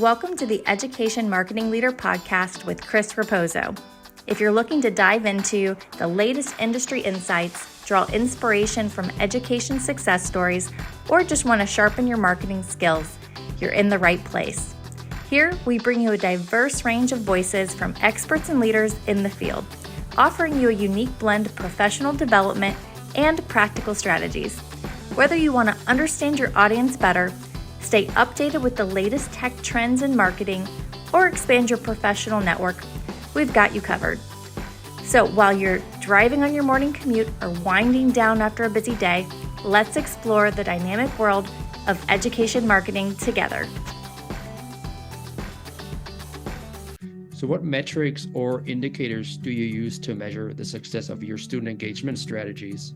Welcome to the Education Marketing Leader podcast with Chris Raposo. If you're looking to dive into the latest industry insights, draw inspiration from education success stories, or just want to sharpen your marketing skills, you're in the right place. Here, we bring you a diverse range of voices from experts and leaders in the field, offering you a unique blend of professional development and practical strategies. Whether you want to understand your audience better, stay updated with the latest tech trends in marketing, or expand your professional network, we've got you covered. So while you're driving on your morning commute or winding down after a busy day, let's explore the dynamic world of education marketing together. So what metrics or indicators do you use to measure the success of your student engagement strategies?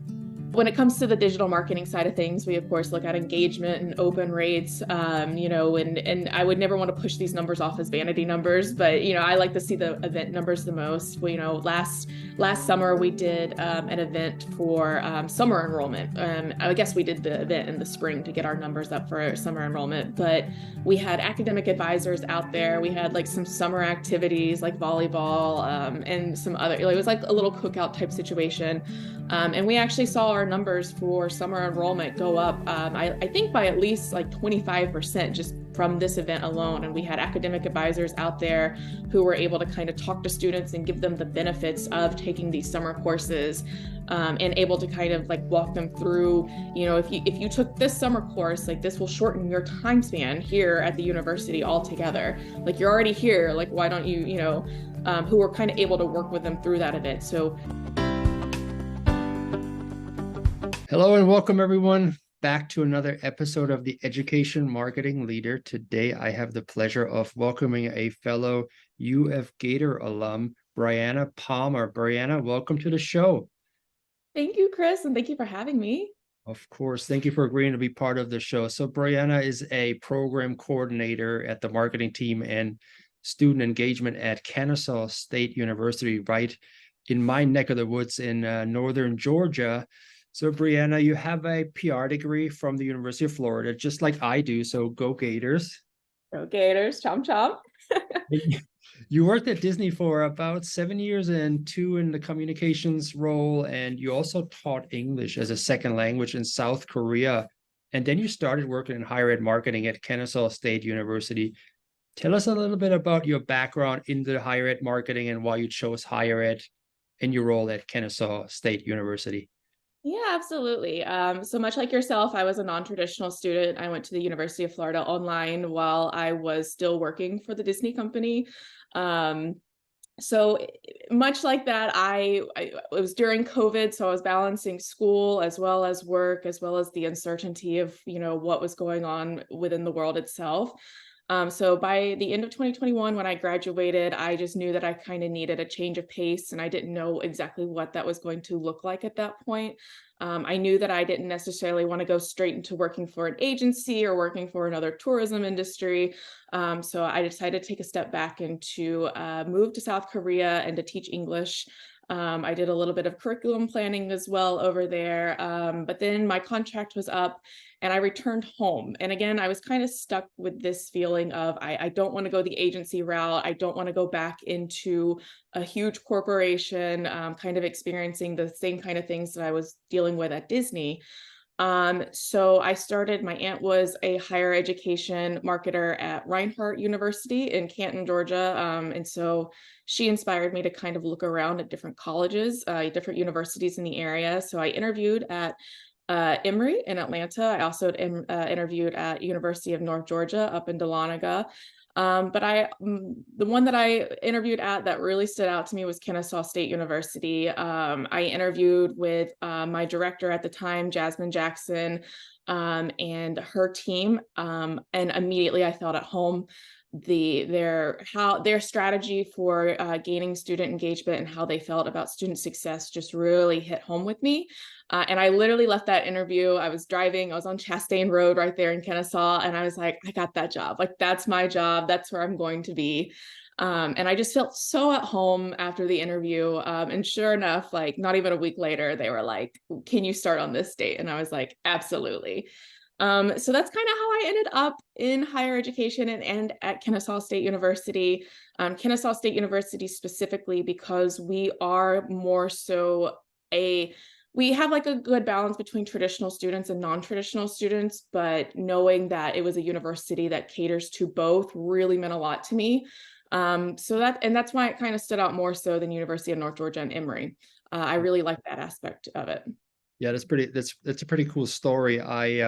When it comes to the digital marketing side of things, we of course look at engagement and open rates, and I would never want to push these numbers off as vanity numbers, but I like to see the event numbers the most. Last summer we did an event for summer enrollment. I guess we did the event in the spring to get our numbers up for summer enrollment, but we had academic advisors out there. We had like some summer activities like volleyball and some other. It was like a little cookout type situation. And we actually saw our numbers for summer enrollment go up, I think by at least like 25% just from this event alone. And we had academic advisors out there who were able to kind of talk to students and give them the benefits of taking these summer courses, and able to kind of like walk them through, if you took this summer course, like this will shorten your time span here at the university altogether. Like you're already here, like why don't you, who were kind of able to work with them through that event. So hello and welcome everyone back to another episode of the Education Marketing Leader. Today, I have the pleasure of welcoming a fellow UF Gator alum, Brianna Palmer. Brianna, welcome to the show. Thank you, Chris, and thank you for having me. Of course. Thank you for agreeing to be part of the show. So Brianna is a program coordinator at the marketing team and student engagement at Kennesaw State University, right in my neck of the woods in northern Georgia. So Brianna, you have a PR degree from the University of Florida, just like I do. So go Gators. Go Gators, chomp chomp. You worked at Disney for about 7 years and 2 in the communications role. And you also taught English as a second language in South Korea. And then you started working in higher ed marketing at Kennesaw State University. Tell us a little bit about your background in the higher ed marketing and why you chose higher ed in your role at Kennesaw State University. Yeah, absolutely. So much like yourself, I was a non-traditional student. I went to the University of Florida online while I was still working for the Disney company. So much like that, it was during COVID, so I was balancing school as well as work, as well as the uncertainty of, what was going on within the world itself. So by the end of 2021, when I graduated, I just knew that I kind of needed a change of pace, and I didn't know exactly what that was going to look like at that point. I knew that I didn't necessarily want to go straight into working for an agency or working for another tourism industry. So I decided to take a step back and to move to South Korea and to teach English. I did a little bit of curriculum planning as well over there. But then my contract was up and I returned home. And again, I was kind of stuck with this feeling of, I don't want to go the agency route. I don't want to go back into a huge corporation, kind of experiencing the same kind of things that I was dealing with at Disney. So I started, my aunt was a higher education marketer at Reinhardt University in Canton, Georgia. And so she inspired me to kind of look around at different colleges, different universities in the area. So I interviewed at Emory in Atlanta. I also interviewed at University of North Georgia up in Dahlonega. But the one that I interviewed at that really stood out to me was Kennesaw State University. I interviewed with my director at the time, Jasmine Jackson, and her team. And immediately I felt at home. Their strategy for gaining student engagement and how they felt about student success just really hit home with me. And I literally left that interview. I was driving, I was on Chastain Road right there in Kennesaw, and I was like, I got that job. Like, that's my job. That's where I'm going to be. And I just felt so at home after the interview. And sure enough, like not even a week later, they were like, can you start on this date? And I was like, absolutely. So that's kind of how I ended up in higher education and at Kennesaw State University. Kennesaw State University specifically because we are more so we have like a good balance between traditional students and non-traditional students, but knowing that it was a university that caters to both really meant a lot to me. That's why it kind of stood out more so than University of North Georgia and Emory. I really like that aspect of it. Yeah, that's a pretty cool story. I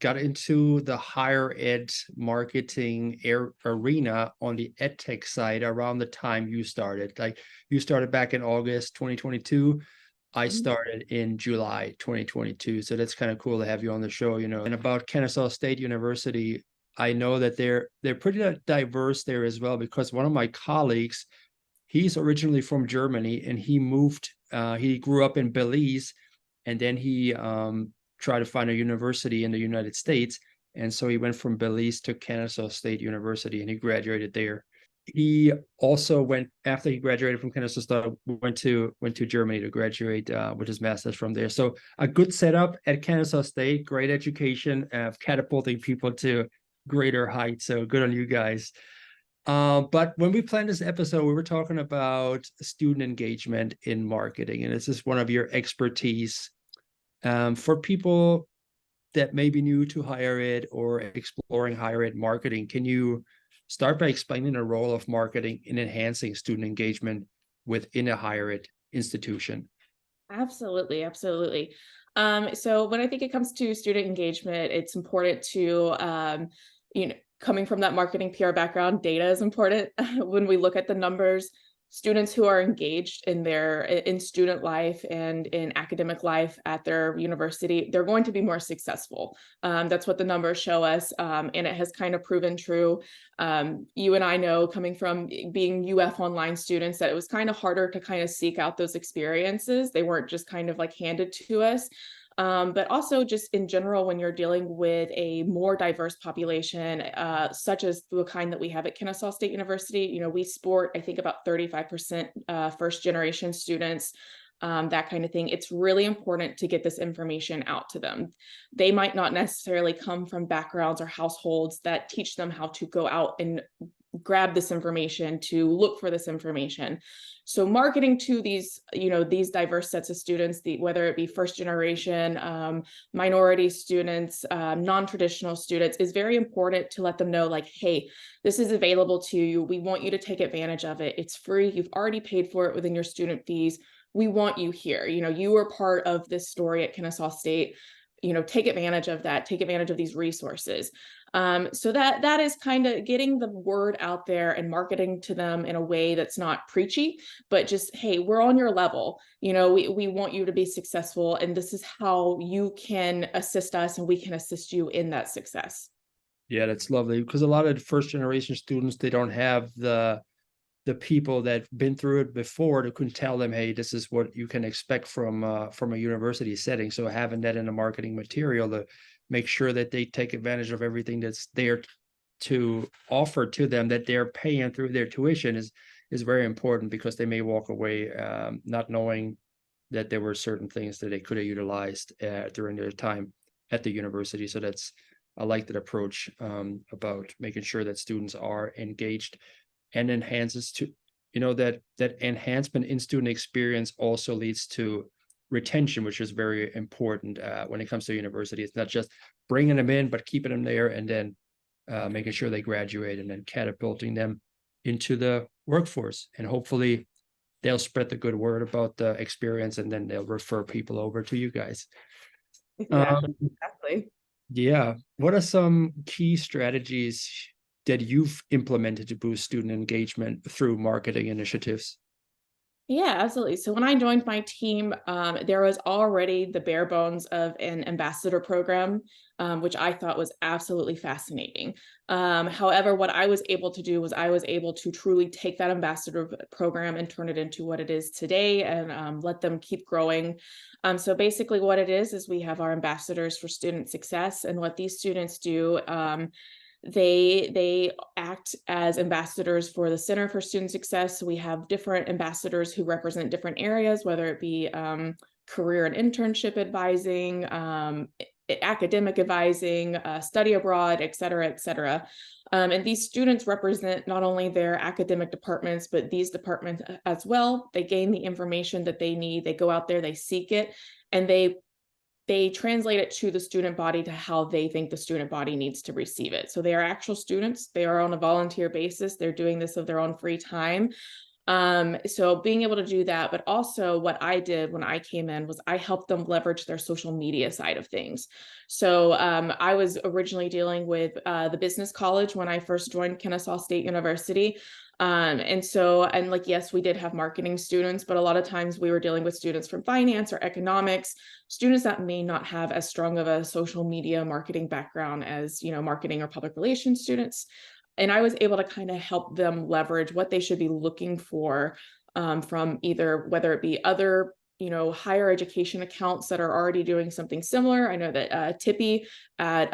got into the higher ed marketing arena on the ed tech side around the time you started. Like you started back in August 2022. I started in July 2022. So that's kind of cool to have you on the show, And about Kennesaw State University, I know that they're pretty diverse there as well, because one of my colleagues, he's originally from Germany and he grew up in Belize, and then he tried to find a university in the United States. And so he went from Belize to Kennesaw State University and he graduated there. He also after he graduated from Kennesaw State, went to Germany to graduate with his master's from there. So a good setup at Kennesaw State, great education, catapulting people to greater heights. So good on you guys. But when we planned this episode, we were talking about student engagement in marketing, and this is one of your expertise. For people that may be new to higher ed or exploring higher ed marketing, can you start by explaining the role of marketing in enhancing student engagement within a higher ed institution? Absolutely, absolutely. So when I think it comes to student engagement, it's important to, coming from that marketing PR background, data is important. When we look at the numbers, students who are engaged in student life and in academic life at their university, they're going to be more successful. That's what the numbers show us, and it has kind of proven true. You and I know, coming from being UF online students, that it was kind of harder to kind of seek out those experiences. They weren't just kind of like handed to us. But also just in general, when you're dealing with a more diverse population, such as the kind that we have at Kennesaw State University, we sport, I think, about 35% first generation students, that kind of thing. It's really important to get this information out to them. They might not necessarily come from backgrounds or households that teach them how to go out and grab this information, to look for this information. So marketing to these diverse sets of students, whether it be first generation, minority students, non-traditional students, is very important to let them know, like, hey, this is available to you. We want you to take advantage of it. It's free. You've already paid for it within your student fees. We want you here. You are part of this story at Kennesaw State. Take advantage of that. Take advantage of these resources. So that is kind of getting the word out there and marketing to them in a way that's not preachy, but just, hey, we're on your level. We want you to be successful, and this is how you can assist us, and we can assist you in that success. Yeah, that's lovely, because a lot of first generation students, they don't have the people that've been through it before that can tell them, hey, this is what you can expect from a university setting. So having that in the marketing material to make sure that they take advantage of everything that's there to offer to them, that they're paying through their tuition, is very important, because they may walk away not knowing that there were certain things that they could have utilized during their time at the university. So I like that approach about making sure that students are engaged, and enhances to, that enhancement in student experience also leads to retention, which is very important when it comes to university. It's not just bringing them in, but keeping them there, and then making sure they graduate, and then catapulting them into the workforce. And hopefully they'll spread the good word about the experience, and then they'll refer people over to you guys. Exactly. Yeah. What are some key strategies that you've implemented to boost student engagement through marketing initiatives? Yeah, absolutely. So when I joined my team, there was already the bare bones of an ambassador program, which I thought was absolutely fascinating. However, what I was able to do was I was able to truly take that ambassador program and turn it into what it is today, and let them keep growing. So basically what it is we have our ambassadors for student success, and what these students do, they act as ambassadors for the Center for Student Success. We have different ambassadors who represent different areas, whether it be career and internship advising, academic advising, study abroad, et cetera, et cetera. And these students represent not only their academic departments, but these departments as well. They gain the information that they need. They go out there, they seek it, and they translate it to the student body to how they think the student body needs to receive it. So they are actual students. They are on a volunteer basis. They're doing this of their own free time. So being able to do that, but also what I did when I came in was I helped them leverage their social media side of things. So I was originally dealing with the business college when I first joined Kennesaw State University. And like, yes, we did have marketing students, but a lot of times we were dealing with students from finance or economics, students that may not have as strong of a social media marketing background as, marketing or public relations students. And I was able to kind of help them leverage what they should be looking for from either, whether it be other, higher education accounts that are already doing something similar. I know that Tippy at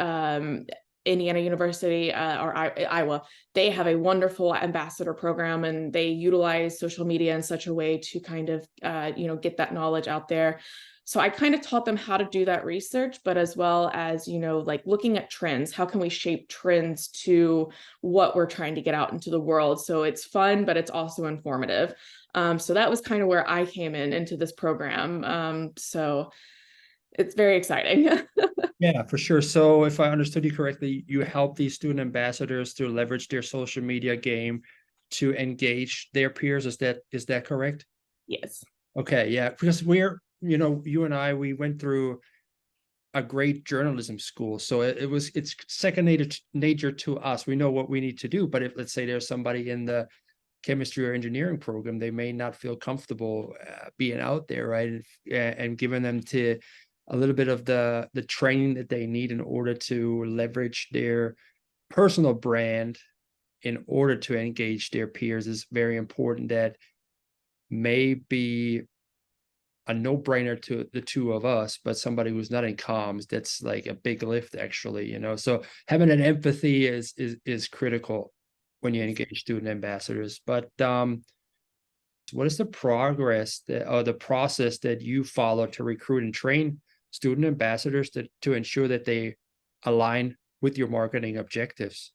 Indiana University or Iowa, they have a wonderful ambassador program, and they utilize social media in such a way to kind of, get that knowledge out there. So I kind of taught them how to do that research, but as well as, like looking at trends, how can we shape trends to what we're trying to get out into the world? So it's fun, but it's also informative. So that was kind of where I came into this program. So it's very exciting. Yeah, for sure. So if I understood you correctly, you help these student ambassadors to leverage their social media game to engage their peers. Is that correct? Yes. Okay, yeah, because you and I, we went through a great journalism school. So it's second nature to us. We know what we need to do. But if, let's say, there's somebody in the chemistry or engineering program, they may not feel comfortable being out there, right? And giving them to a little bit of the training that they need in order to leverage their personal brand in order to engage their peers is very important. That may be a no-brainer to the two of us, but somebody who's not in comms, that's like a big lift, actually. So having an empathy is critical when you engage student ambassadors. But what is the progress or the process that you follow to recruit and train student ambassadors to ensure that they align with your marketing objectives?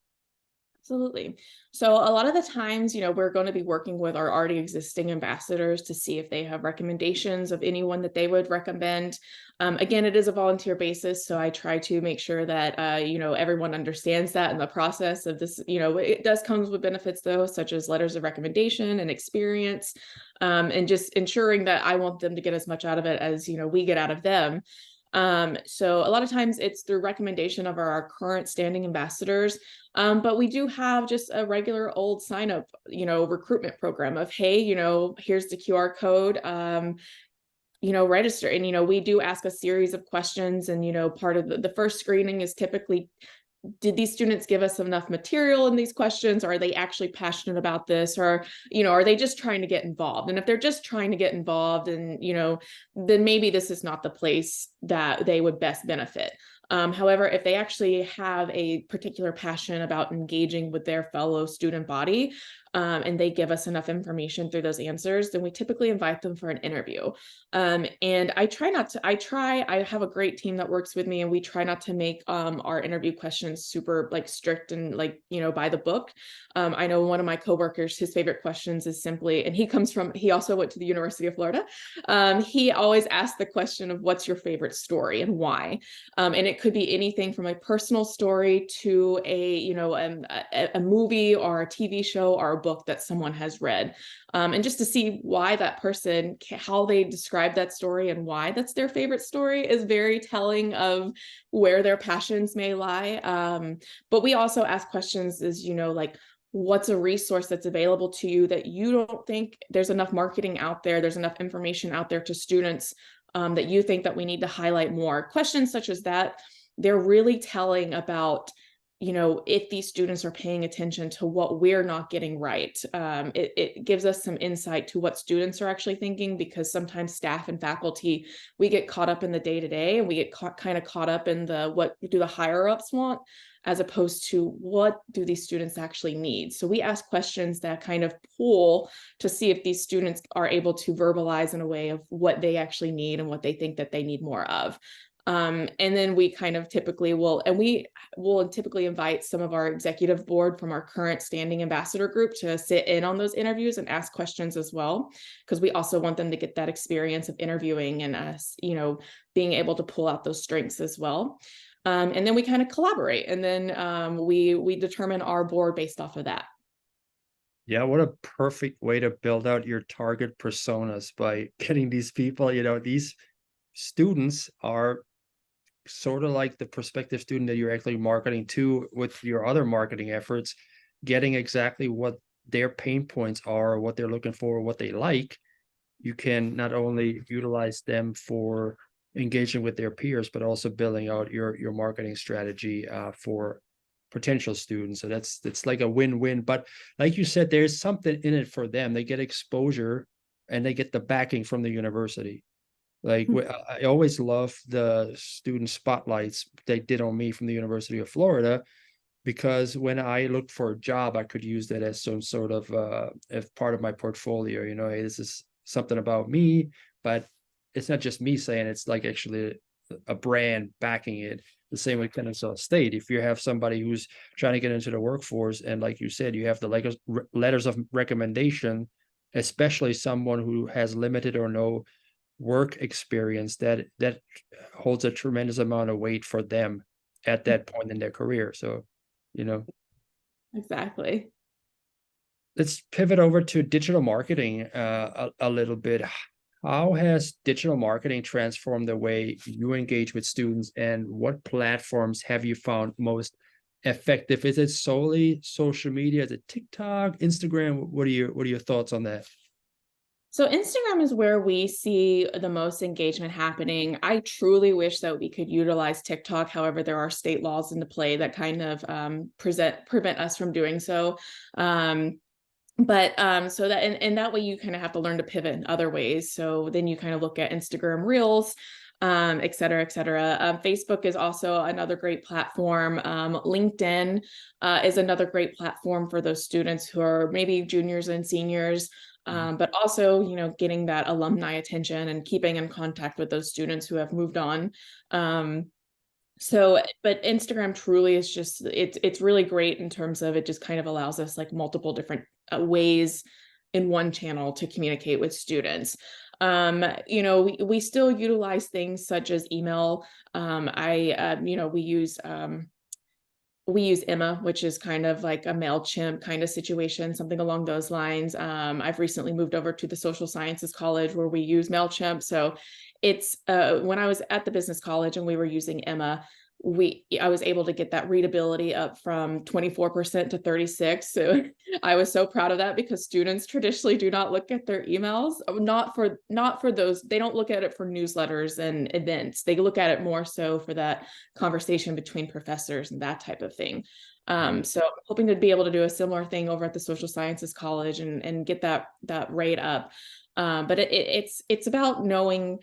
Absolutely. So a lot of the times, we're going to be working with our already existing ambassadors to see if they have recommendations of anyone that they would recommend. Again, it is a volunteer basis, so I try to make sure that, everyone understands that in the process of this. It does come with benefits, though, such as letters of recommendation and experience, and just ensuring that I want them to get as much out of it as, we get out of them. So a lot of times it's through recommendation of our current standing ambassadors. But we do have just a regular old sign up, recruitment program of, hey, here's the QR code, register. And, we do ask a series of questions, and, part of the first screening is typically, did these students give us enough material in these questions? Or are they actually passionate about this? Or, are they just trying to get involved? And if they're just trying to get involved, and, then maybe this is not the place that they would best benefit. However, if they actually have a particular passion about engaging with their fellow student body, and they give us enough information through those answers, then we typically invite them for an interview. And I have a great team that works with me, and we try not to make our interview questions super strict and by the book. I know one of my coworkers, his favorite questions is simply, and he also went to the University of Florida. He always asks the question of, what's your favorite story and why? And it could be anything from a personal story to a movie or a TV show or a book that someone has read. And just to see why that person, how they describe that story and why that's their favorite story is very telling of where their passions may lie. But we also ask questions is, what's a resource that's available to you that you don't think there's enough marketing out there, there's enough information out there to students that you think that we need to highlight more? Questions such as that, they're really telling about, if these students are paying attention to what we're not getting right. It gives us some insight to what students are actually thinking, because sometimes staff and faculty, we get caught up in the day-to-day, and we get kind of caught up in what do the higher ups want, as opposed to what do these students actually need. So we ask questions that kind of pull to see if these students are able to verbalize in a way of what they actually need and what they think that they need more of. And then we kind of typically will, and we will typically invite some of our executive board from our current standing ambassador group to sit in on those interviews and ask questions as well, because we also want them to get that experience of interviewing and us, being able to pull out those strengths as well. And then we kind of collaborate, and then we determine our board based off of that. Yeah, what a perfect way to build out your target personas by getting these people, these students are sort of like the prospective student that you're actually marketing to with your other marketing efforts, getting exactly what their pain points are, what they're looking for, what they like. You can not only utilize them for engaging with their peers, but also building out your marketing strategy for potential students. So that's like a win-win. But like you said, there's something in it for them. They get exposure and they get the backing from the university. Like I always love the student spotlights they did on me from the University of Florida, because when I looked for a job, I could use that as some sort of as part of my portfolio. Hey, this is something about me, but it's not just me saying it, it's like actually a brand backing it. The same with Kennesaw State. If you have somebody who's trying to get into the workforce, and like you said, you have the letters of recommendation, especially someone who has limited or no work experience, that holds a tremendous amount of weight for them at that point in their career. So, Exactly. let's pivot over to digital marketing a little bit. How has digital marketing transformed the way you engage with students, and what platforms have you found most effective? Is it solely social media? Is it TikTok, Instagram? What are your thoughts on that? So Instagram is where we see the most engagement happening. I truly wish that we could utilize TikTok. However, there are state laws into play that kind of prevent us from doing so. So that, and that way you kind of have to learn to pivot in other ways. So then you kind of look at Instagram Reels, et cetera, et cetera. Facebook is also another great platform. LinkedIn is another great platform for those students who are maybe juniors and seniors. But also, getting that alumni attention and keeping in contact with those students who have moved on. But Instagram truly is just, it's really great in terms of it just kind of allows us like multiple different ways in one channel to communicate with students. We still utilize things such as email. We use Emma, which is kind of like a MailChimp kind of situation, something along those lines. I've recently moved over to the social sciences college where we use MailChimp. So it's when I was at the business college and we were using Emma, I was able to get that readability up from 24% to 36%. So I was so proud of that, because students traditionally do not look at their emails, not for those. They don't look at it for newsletters and events. They look at it more so for that conversation between professors and that type of thing. So I'm hoping to be able to do a similar thing over at the social sciences college and get that rate up. But it's about knowing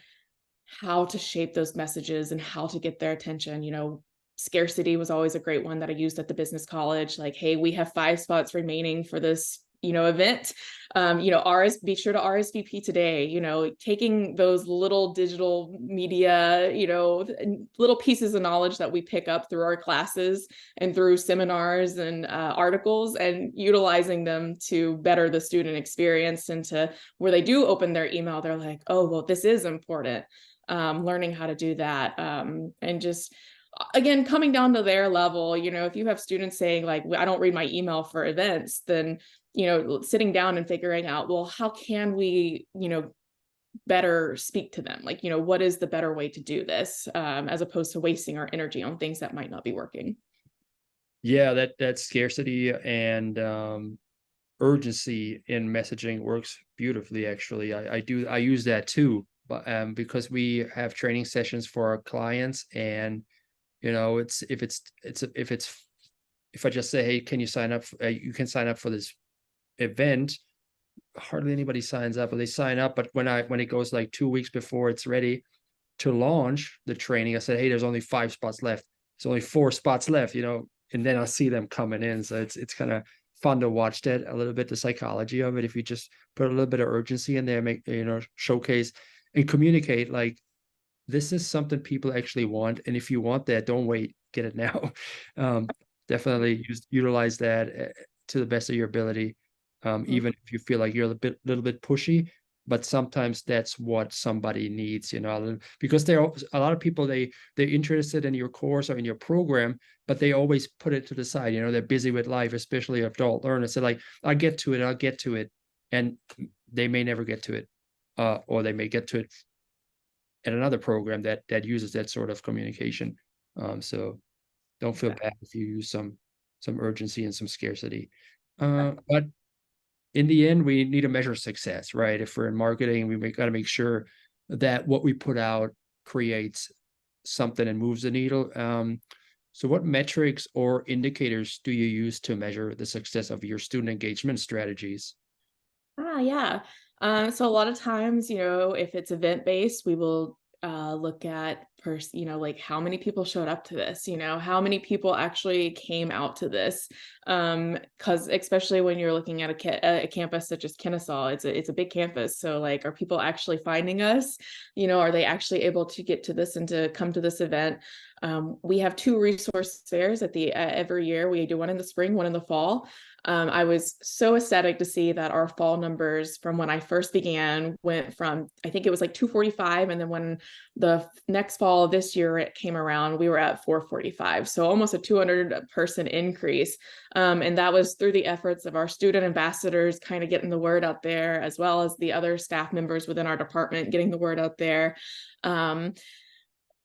how to shape those messages and how to get their attention. Scarcity was always a great one that I used at the business college. Like, hey, we have 5 spots remaining for this, event. Be sure to RSVP today. Taking those little digital media, little pieces of knowledge that we pick up through our classes and through seminars and articles, and utilizing them to better the student experience, and to where they do open their email, they're like, oh, well, this is important. Learning how to do that, and just, again, coming down to their level. If you have students saying like, I don't read my email for events, then sitting down and figuring out, well, how can we better speak to them? Like, what is the better way to do this, as opposed to wasting our energy on things that might not be working. Yeah, that scarcity and urgency in messaging works beautifully. Actually, I use that too, but because we have training sessions for our clients, and it's if I just say, hey, can you sign up? You can sign up for this event. Hardly anybody signs up, or they sign up, but when it goes like 2 weeks before it's ready to launch the training, I said, hey, there's only 5 spots left. There's only 4 spots left, and then I see them coming in. So it's kind of fun to watch that a little bit, the psychology of it. If you just put a little bit of urgency in there, make showcase and communicate, like, this is something people actually want. And if you want that, don't wait, get it now. Um, Definitely utilize that to the best of your ability. Mhm. Even if you feel like you're a little bit pushy, but sometimes that's what somebody needs, because a lot of people, they're interested in your course or in your program, but they always put it to the side. They're busy with life, especially adult learners. They're like, I'll get to it. And they may never get to it. Or they may get to it at another program that uses that sort of communication. So don't feel Exactly. bad if you use some urgency and some scarcity. But in the end, we need to measure success, right? If we're in marketing, we got to make sure that what we put out creates something and moves the needle. So what metrics or indicators do you use to measure the success of your student engagement strategies? Yeah. So a lot of times, if it's event based, we will look at like how many people showed up to this, how many people actually came out to this. Because especially when you're looking at a campus such as Kennesaw, it's a big campus. So like, are people actually finding us? Are they actually able to get to this and to come to this event? We have 2 resource fairs at the every year. We do one in the spring, one in the fall. I was so ecstatic to see that our fall numbers from when I first began went from, I think it was like 245. And then when the next fall this year it came around, we were at 445. So almost a 200-person increase. And that was through the efforts of our student ambassadors kind of getting the word out there, as well as the other staff members within our department getting the word out there.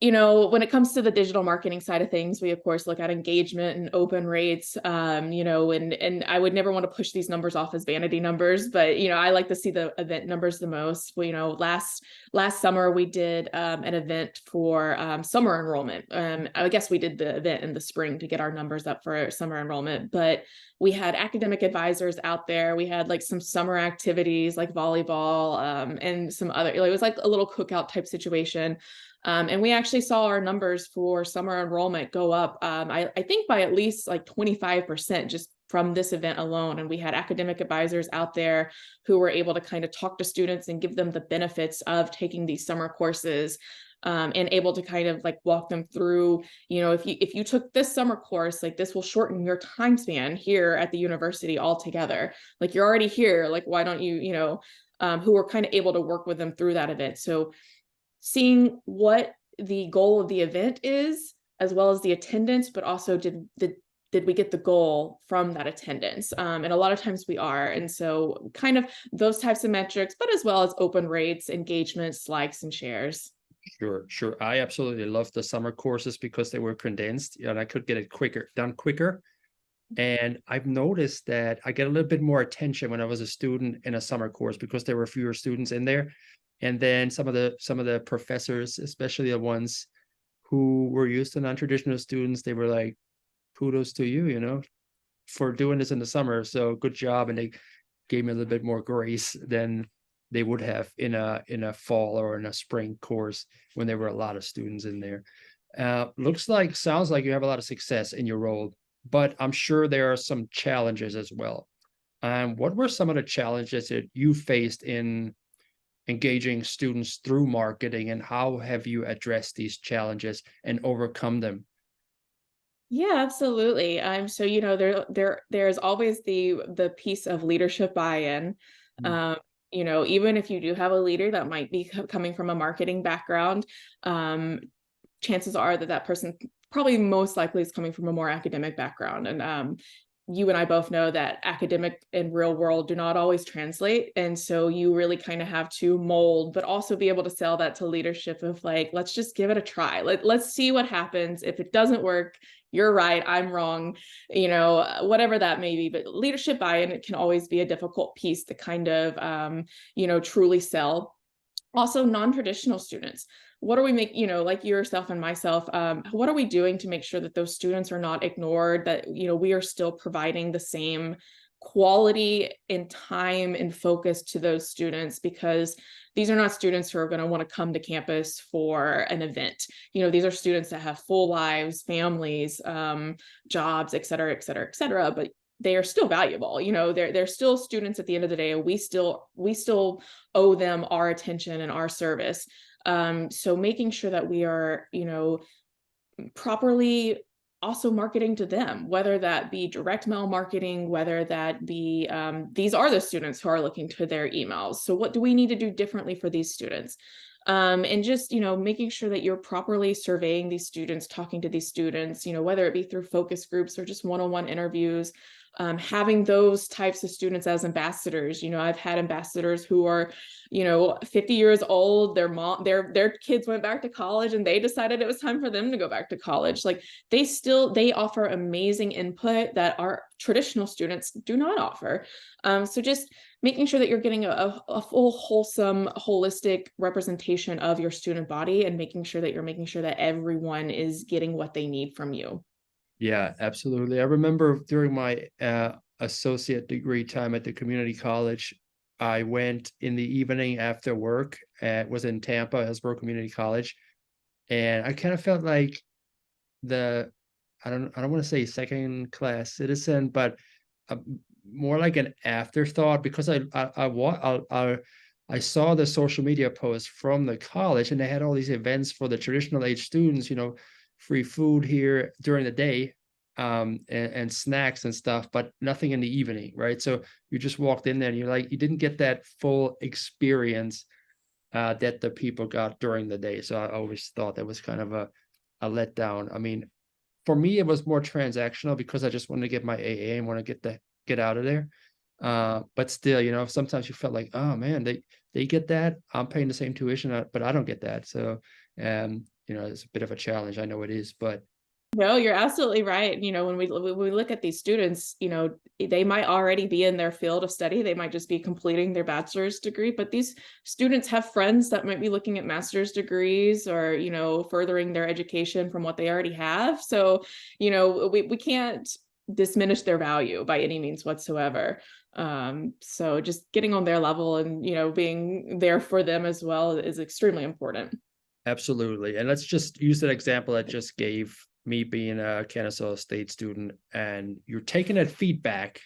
When it comes to the digital marketing side of things, we of course look at engagement and open rates, and I would never want to push these numbers off as vanity numbers, but I like to see the event numbers the most. Well, last summer we did an event for summer enrollment. I guess we did the event in the spring to get our numbers up for summer enrollment, but we had academic advisors out there. We had like some summer activities like volleyball, and some other, it was like a little cookout type situation. And we actually saw our numbers for summer enrollment go up, I think by at least like 25% just from this event alone. And we had academic advisors out there who were able to kind of talk to students and give them the benefits of taking these summer courses. And able to kind of like walk them through, if you took this summer course, like this will shorten your time span here at the university altogether. Like you're already here, like why don't you, who were kind of able to work with them through that event. So seeing what the goal of the event is, as well as the attendance, but also did we get the goal from that attendance? And a lot of times we are. And so kind of those types of metrics, but as well as open rates, engagements, likes, and shares. Sure. I absolutely love the summer courses because they were condensed and I could get it done quicker. And I've noticed that I get a little bit more attention when I was a student in a summer course because there were fewer students in there. And then some of the professors, especially the ones who were used to non-traditional students, they were like, kudos to you, for doing this in the summer. So good job. And they gave me a little bit more grace than they would have in a fall or in a spring course when there were a lot of students in there. Sounds like you have a lot of success in your role, but I'm sure there are some challenges as well. What were some of the challenges that you faced in engaging students through marketing, and how have you addressed these challenges and overcome them? Yeah, absolutely. So there's always the piece of leadership buy-in. Mm. Um, even if you do have a leader that might be coming from a marketing background, chances are that person probably most likely is coming from a more academic background. And you and I both know that academic and real world do not always translate. And so you really kind of have to mold, but also be able to sell that to leadership of like, let's just give it a try. Let's see what happens. If it doesn't work, you're right, I'm wrong, whatever that may be. But leadership buy-in, it can always be a difficult piece to kind of, truly sell. Also, non-traditional students. What are we making, like yourself and myself, what are we doing to make sure that those students are not ignored, that, we are still providing the same quality and time and focus to those students? Because these are not students who are going to want to come to campus for an event. These are students that have full lives, families, jobs, et cetera, et cetera, et cetera. But they are still valuable. They're still students at the end of the day. We still owe them our attention and our service. So making sure that we are, properly also marketing to them, whether that be direct mail marketing, whether that be, these are the students who are looking to their emails. So what do we need to do differently for these students? And just, making sure that you're properly surveying these students, talking to these students, whether it be through focus groups or just one-on-one interviews, having those types of students as ambassadors. I've had ambassadors who are, 50 years old, their kids went back to college and they decided it was time for them to go back to college. Like they offer amazing input that our traditional students do not offer. So just making sure that you're getting a full, wholesome, holistic representation of your student body, and making sure that everyone is getting what they need from you. Yeah, absolutely. I remember during my associate degree time at the community college, I went in the evening after work. Was in Tampa, Hillsborough Community College, and I kind of felt like I don't want to say second class citizen, but more like an afterthought, because I saw the social media posts from the college, and they had all these events for the traditional age students, free food here during the day, and snacks and stuff, but nothing in the evening, right? So you just walked in there and you didn't get that full experience that the people got during the day. So I always thought that was kind of a letdown. I mean, for me, it was more transactional because I just wanted to get my AA and want to get out of there. But still, sometimes you felt like, oh man, they get that. I'm paying the same tuition, but I don't get that. So, it's a bit of a challenge. I know it is, but No, you're absolutely right. When we look at these students, they might already be in their field of study. They might just be completing their bachelor's degree, but these students have friends that might be looking at master's degrees or, furthering their education from what they already have. So, we can't diminish their value by any means whatsoever. So just getting on their level and, being there for them as well is extremely important. absolutely. And let's just use that example I just gave, me being a Kennesaw State student, and you're taking that feedback,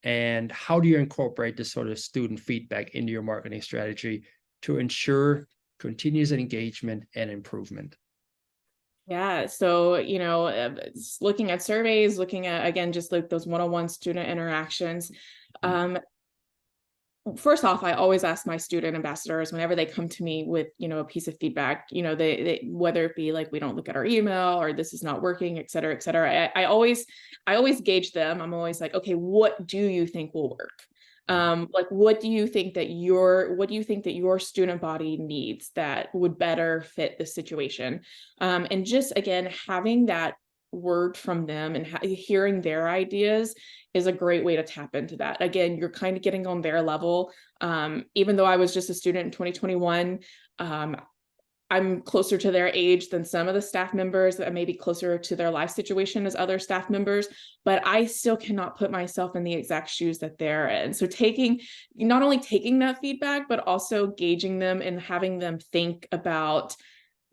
and how do you incorporate this sort of student feedback into your marketing strategy to ensure continuous engagement and improvement? Yeah. So, looking at surveys, looking at, again, just like those one-on-one student interactions. First off, I always ask my student ambassadors whenever they come to me with, a piece of feedback, they whether it be like, we don't look at our email or this is not working, et cetera, et cetera. I always gauge them. I'm always like, okay, what do you think will work? Like, what do you think that your student body needs that would better fit the situation? And just, again, having that word from them and hearing their ideas is a great way to tap into that. Again, you're kind of getting on their level. Even though I was just a student in 2021, I'm closer to their age than some of the staff members that may be closer to their life situation as other staff members, but I still cannot put myself in the exact shoes that they're in. So not only taking that feedback, but also gauging them and having them think about,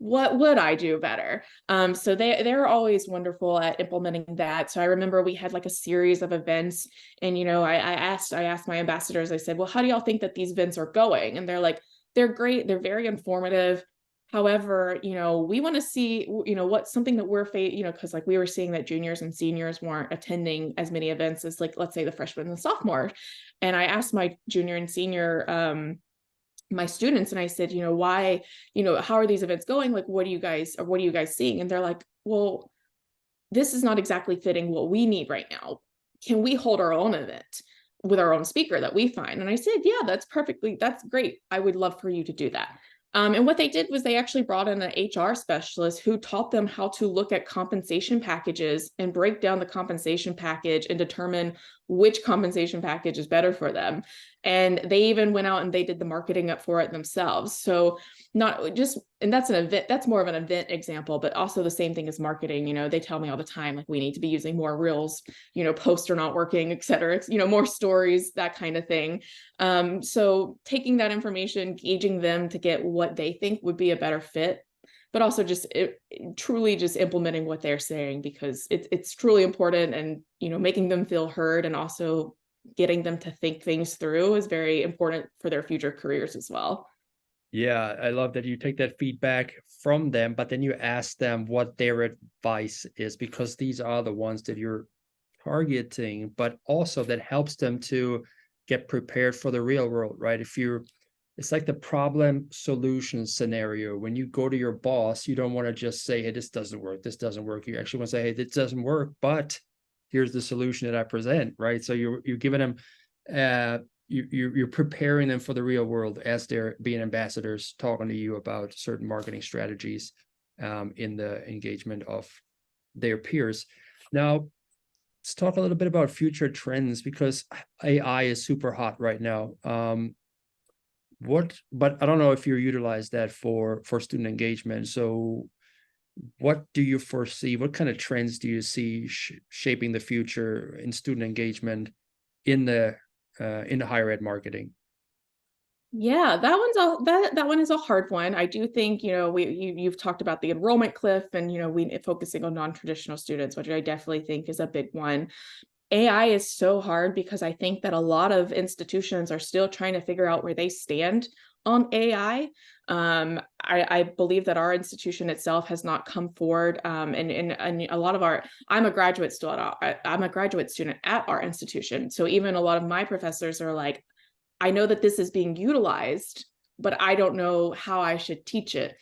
what would I do better? So they're always wonderful at implementing that. So I remember we had like a series of events, and I asked my ambassadors, I said, well, how do y'all think that these events are going? And they're like, they're great, they're very informative. However, we want to see, what's something that we're because like we were seeing that juniors and seniors weren't attending as many events as, like, let's say the freshmen and sophomore. And I asked my junior and senior my students, and I said, why, how are these events going? Like, what are you guys seeing? And they're like, well, this is not exactly fitting what we need right now. Can we hold our own event with our own speaker that we find? And I said, yeah, that's great. I would love for you to do that. And what they did was they actually brought in an HR specialist who taught them how to look at compensation packages and break down the compensation package and determine which compensation package is better for them. And they even went out and they did the marketing up for it themselves. So not just, and that's an event, that's more of an event example, but also the same thing as marketing. They tell me all the time, like, we need to be using more reels, posts are not working, et cetera. It's, more stories, that kind of thing. So taking that information, gauging them to get what they think would be a better fit, but also just truly just implementing what they're saying, because it's truly important, and, making them feel heard and also getting them to think things through is very important for their future careers as well. Yeah, I love that you take that feedback from them, but then you ask them what their advice is, because these are the ones that you're targeting, but also that helps them to get prepared for the real world, right? It's like the problem solution scenario. When you go to your boss, you don't want to just say, hey, this doesn't work, this doesn't work. You actually want to say, hey, this doesn't work, but here's the solution that I present, right? So you're giving them you're preparing them for the real world as they're being ambassadors, talking to you about certain marketing strategies in the engagement of their peers. Now, let's talk a little bit about future trends, because AI is super hot right now. But I don't know if you utilize that for student engagement. So what do you foresee? What kind of trends do you see shaping the future in student engagement in the higher ed marketing? Yeah, that one is a hard one. I do think, you've talked about the enrollment cliff and, we focusing on non-traditional students, which I definitely think is a big one. AI is so hard because I think that a lot of institutions are still trying to figure out where they stand on AI. I believe that our institution itself has not come forward, and a lot of I'm a graduate student at our institution. So even a lot of my professors are like, I know that this is being utilized, but I don't know how I should teach it.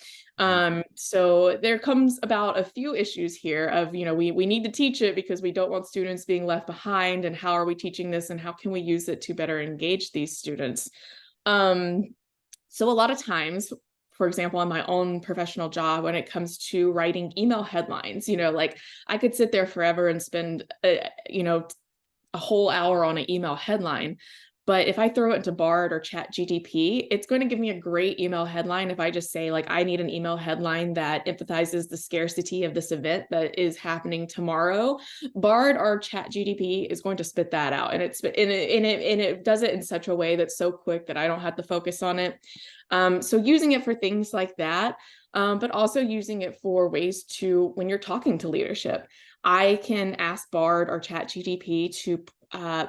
So there comes about a few issues here of, we need to teach it because we don't want students being left behind, and how are we teaching this and how can we use it to better engage these students? So a lot of times, for example, on my own professional job, when it comes to writing email headlines, like I could sit there forever and spend, a whole hour on an email headline. But if I throw it into Bard or ChatGPT, it's going to give me a great email headline. If I just say, like, I need an email headline that emphasizes the scarcity of this event that is happening tomorrow, Bard or ChatGPT is going to spit that out, and it does it in such a way that's so quick that I don't have to focus on it. So using it for things like that, but also using it for ways to, when you're talking to leadership, I can ask Bard or ChatGPT to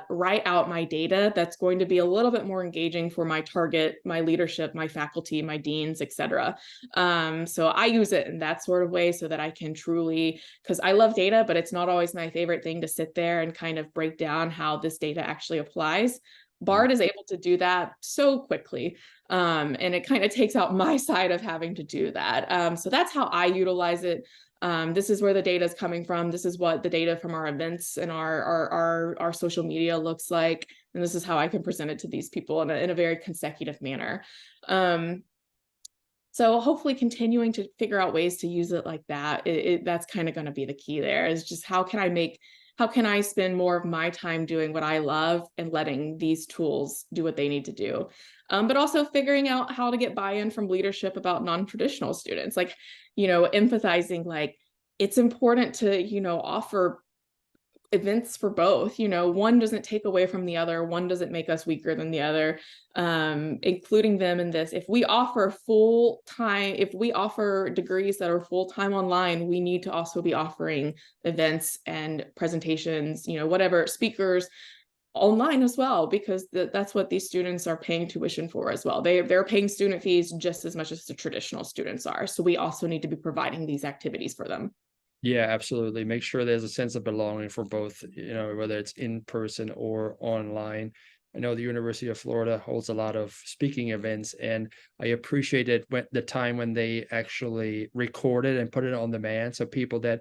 write out my data that's going to be a little bit more engaging for my target, my leadership, my faculty, my deans, etc. So I use it in that sort of way so that I can truly, because I love data, but it's not always my favorite thing to sit there and kind of break down how this data actually applies. Bard is able to do that so quickly. And it kind of takes out my side of having to do that. So that's how I utilize it. This is where the data is coming from. This is what the data from our events and our social media looks like. And this is how I can present it to these people in a very consecutive manner. So hopefully continuing to figure out ways to use it like that, that's kind of going to be the key there, is just how can I spend more of my time doing what I love and letting these tools do what they need to do. But also figuring out how to get buy-in from leadership about non-traditional students, like, empathizing, like, it's important to, offer events for both. One doesn't take away from the other, one doesn't make us weaker than the other. Including them in this. If we offer degrees that are full-time online, we need to also be offering events and presentations, whatever, speakers online as well, because that's what these students are paying tuition for as well. They're paying student fees just as much as the traditional students are. So we also need to be providing these activities for them. Yeah, absolutely. Make sure there's a sense of belonging for both, whether it's in person or online. I know the University of Florida holds a lot of speaking events, and I appreciated the time when they actually recorded and put it on demand. So people that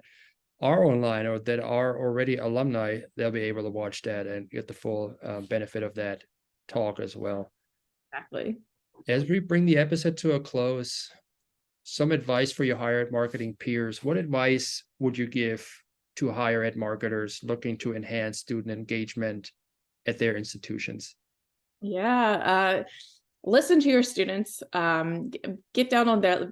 are online or that are already alumni, they'll be able to watch that and get the full benefit of that talk as well. Exactly. As we bring the episode to a close, some advice for your higher ed marketing peers. What advice would you give to higher ed marketers looking to enhance student engagement at their institutions? Yeah, listen to your students. Get down on their,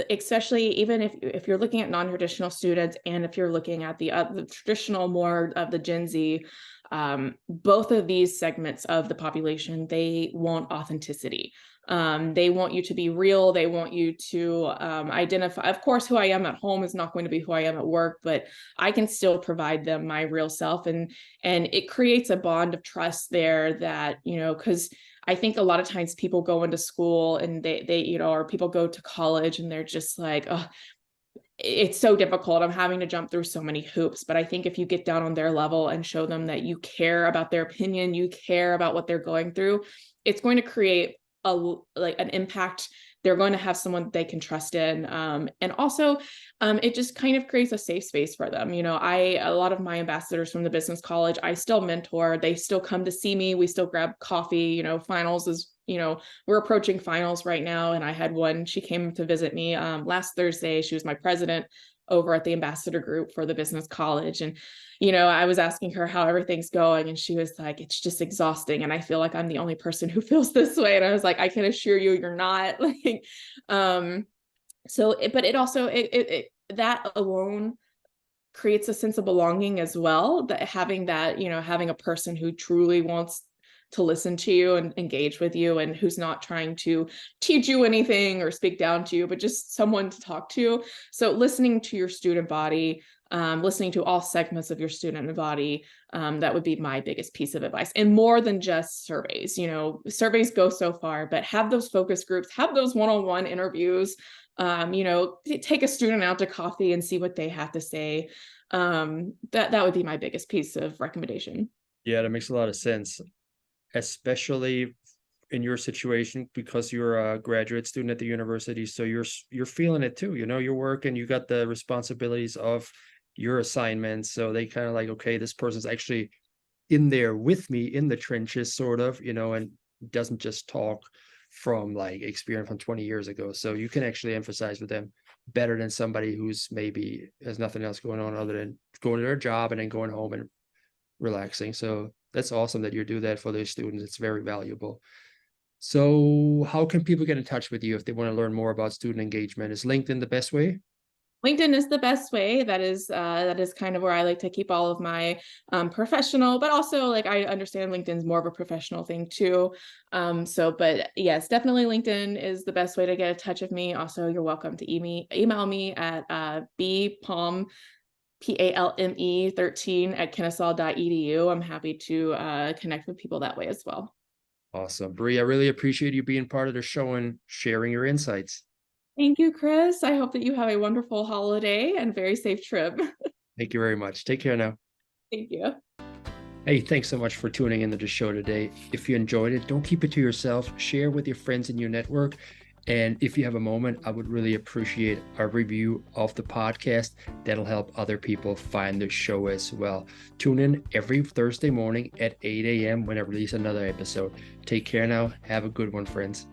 especially even if you're looking at non-traditional students, and if you're looking at the traditional, more of the Gen Z, both of these segments of the population, they want authenticity. They want you to be real. They want you to identify. Of course, who I am at home is not going to be who I am at work, but I can still provide them my real self, and it creates a bond of trust there that, because I think a lot of times people go into school and they, or people go to college and they're just like, oh, it's so difficult. I'm having to jump through so many hoops. But I think if you get down on their level and show them that you care about their opinion, you care about what they're going through, it's going to create an impact. They're going to have someone they can trust in. And also it just kind of creates a safe space for them. A lot of my ambassadors from the business college, I still mentor, they still come to see me. We still grab coffee, finals is, we're approaching finals right now. And I had one, she came to visit me last Thursday. She was my president over at the ambassador group for the business college. And, I was asking her how everything's going. And she was like, it's just exhausting. And I feel like I'm the only person who feels this way. And I was like, I can assure you, you're not. But it also, that alone creates a sense of belonging as well, that having a person who truly wants to listen to you and engage with you, and who's not trying to teach you anything or speak down to you, but just someone to talk to. So listening to your student body, listening to all segments of your student body, that would be my biggest piece of advice. And more than just surveys, surveys go so far, but have those focus groups, have those one-on-one interviews, take a student out to coffee and see what they have to say. That would be my biggest piece of recommendation. Yeah, that makes a lot of sense, especially in your situation, because you're a graduate student at the university. So you're feeling it too, your work, and you got the responsibilities of your assignments. So they kind of like, okay, this person's actually in there with me in the trenches, sort of, and doesn't just talk from like experience from 20 years ago. So you can actually emphasize with them better than somebody who's maybe has nothing else going on other than going to their job and then going home and relaxing. So that's awesome that you do that for those students. It's very valuable. So how can people get in touch with you if they want to learn more about student engagement? Is LinkedIn the best way? LinkedIn is the best way. That is kind of where I like to keep all of my professional, but also like I understand LinkedIn's more of a professional thing too. But yes, definitely LinkedIn is the best way to get in touch with me. Also, you're welcome to email me at bpalme, PALME 13 at kennesaw.edu. I'm happy to connect with people that way as well. Awesome. Bree, I really appreciate you being part of the show and sharing your insights. Thank you, Chris. I hope that you have a wonderful holiday and very safe trip. Thank you very much. Take care now. Thank you. Hey, thanks so much for tuning into the show today. If you enjoyed it, don't keep it to yourself. Share with your friends in your network. And if you have a moment, I would really appreciate a review of the podcast. That'll help other people find the show as well. Tune in every Thursday morning at 8 a.m. when I release another episode. Take care now. Have a good one, friends.